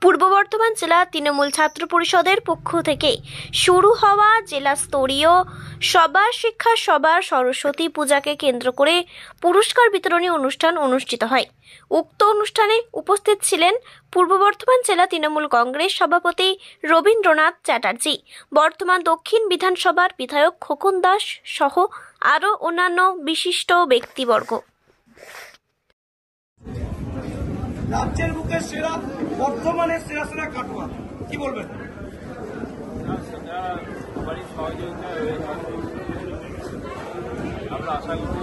পূর্ব বর্ধমান জেলা তৃণমূল ছাত্র পরিষদের পক্ষ থেকে শুরু হওয়া জেলা স্তরীয় সবার শিক্ষা সবার সরস্বতী পূজাকে কেন্দ্র করে পুরস্কার বিতরণী অনুষ্ঠান অনুষ্ঠিত হয়। উক্ত অনুষ্ঠানে উপস্থিত ছিলেন পূর্ব বর্ধমান জেলা তৃণমূল কংগ্রেস সভাপতি রবীন্দ্রনাথ চ্যাটার্জি, বর্ধমান দক্ষিণ বিধানসভার বিধায়ক খোকন দাস সহ আরও অন্যান্য বিশিষ্ট ব্যক্তিবর্গ। রাজ্যের বুকে সেরা, বর্ধমানের সেরা সেরা কাটোয়া, কি বলবেন? সেটা সবারই সহযোগিতায় হয়েছে। আমরা আশা করব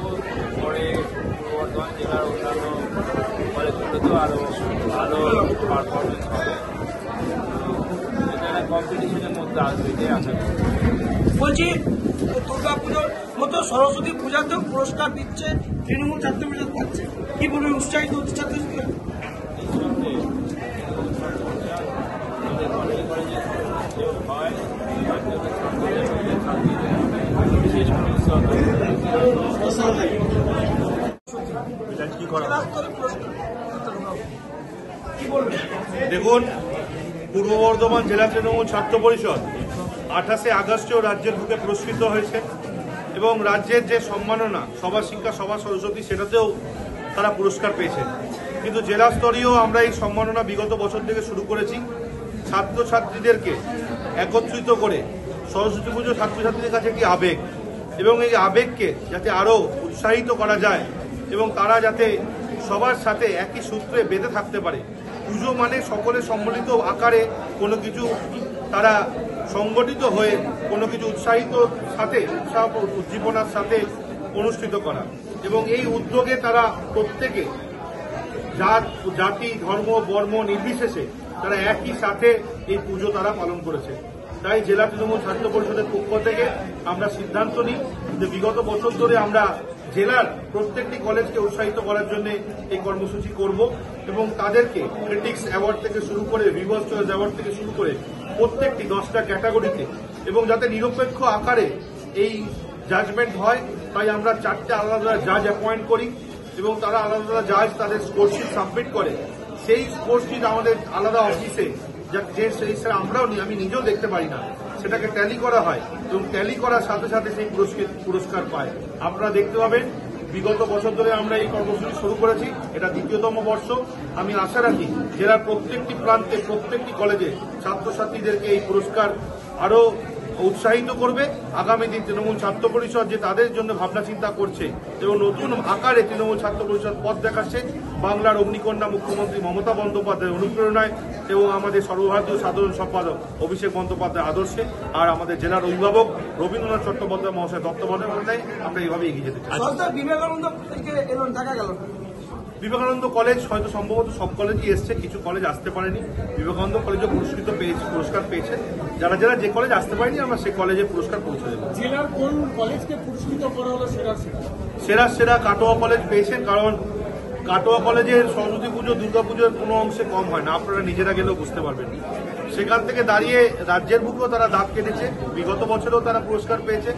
পরে পূর্ব বর্ধমান জেলার অন্যান্য কলেজগুলোতেও আরও ভালো পারফরমেন্স হবে, এটা কম্পিটিশনের মধ্যে আসবে এটাই আশা করি। বলছি, দুর্গা পুজোর মতো সরস্বতী পূজাতেও পুরস্কার দিচ্ছে তৃণমূল ছাত্র পরিষদ পাচ্ছে, কি বলবেন? উৎসাহিত হচ্ছে ছাত্রছাত্রীরা? দেখুন, পূর্ব বর্ধমান জেলা তৃণমূল ছাত্র পরিষদ 28শে আগস্টেও রাজ্যের বুকে পুরস্কৃত হয়েছে এবং রাজ্যের যে সম্মাননা সবার শিক্ষা সবার সরস্বতী সেটাতেও তারা পুরস্কার পেয়েছে। কিন্তু জেলা স্তরীয় আমরা এই সম্মাননা বিগত বছর থেকে শুরু করেছি। ছাত্রছাত্রীদেরকে একত্রিত করে সরস্বতী পুজো ছাত্রছাত্রীদের কাছে একটি আবেগ, এবং এই আবেগকে যাতে আরও উৎসাহিত করা যায় এবং তারা যাতে সবার সাথে একই সূত্রে বেঁধে থাকতে পারে। পুজো মানে সকলে সম্মিলিত আকারে কোনো কিছু তারা সংগঠিত হয়ে কোনো কিছু উৎসাহিত সাথে উৎসাহ উদ্দীপনার সাথে অনুষ্ঠিত করা, এবং এই উদ্যোগে তারা প্রত্যেকে জাতি ধর্ম বর্ণ নির্বিশেষে তারা একই সাথে এই পুজো তারা পালন করেছে। তাই জেলা তৃণমূল ছাত্র পরিষদের পক্ষ থেকে আমরা সিদ্ধান্ত নিই যে বিগত বছর ধরে আমরা জেলার প্রত্যেকটি কলেজকে উৎসাহিত করার জন্য এই কর্মসূচি করব এবং তাদেরকে ক্রিটিক্স অ্যাওয়ার্ড থেকে শুরু করে ভিভার্স চয়েস অ্যাওয়ার্ড থেকে শুরু করে প্রত্যেকটি 10টা ক্যাটাগরিতে, এবং যাতে নিরপেক্ষ আকারে এই জাজমেন্ট হয় তাই আমরা 4টে আলাদা জাজ অ্যাপয়েন্ট করি এবং তারা আলাদা আলাদা জাজ তাদের স্কোরশিট সাবমিট করে। সেই স্কোরশিট আমাদের আলাদা অফিসে যে সেই আমরাও আমি নিজেও দেখতে পারি না, সেটাকে ট্যালি করা হয় এবং ট্যালি করার সাথে সাথে সেই পুরস্কার পায়। আপনারা দেখতে পাবেন বিগত বছর ধরে আমরা এই কর্মসূচি শুরু করেছি, এটা দ্বিতীয়তম বর্ষ। আমি আশা রাখি জেলার প্রত্যেকটি প্রান্তে প্রত্যেকটি কলেজে ছাত্রছাত্রীদেরকে এই পুরস্কার আরও উৎসাহিত করবে। আগামী দিন তৃণমূল ছাত্র পরিষদ যে তাদের জন্য ভাবনা চিন্তা করছে এবং নতুন আকারে তৃণমূল ছাত্র পরিষদ পথ দেখাচ্ছে বাংলার অগ্নিকন্যা মুখ্যমন্ত্রী মমতা বন্দ্যোপাধ্যায়ের অনুপ্রেরণায় এবং আমাদের সর্বভারতীয় সাধারণ সম্পাদক অভিষেক বন্দ্যোপাধ্যায় আদর্শে, আর আমাদের জেলার অভিভাবক রবীন্দ্রনাথ চট্টোপাধ্যায় মহাশয় তত্ত্বাবধানে আমরা এইভাবে এগিয়ে যেতে চাই। বিবেকানন্দ কলেজ হয়তো সম্ভবত সব কলেজই এসছে, কিছু কলেজ আসতে পারেনি। বিবেকানন্দ কলেজও পুরস্কার পেয়েছে। যারা যারা যে কলেজ আসতে পারেনি আমরা সেই কলেজে পুরস্কার পৌঁছে দেবো। জেলার কোন কলেজকে পুরস্কৃত করা হলো সেরা কাটোয়া কলেজ পেয়েছেন, কারণ কাটোয়া কলেজের সরস্বতী পুজো দুর্গা পুজোর কোনো অংশে কম হয় না, আপনারা নিজেরা গেলেও বুঝতে পারবেন। সেখান থেকে দাঁড়িয়ে রাজ্যের বুকেও তারা দাঁত কেটেছে, বিগত বছরেও তারা পুরস্কার পেয়েছে।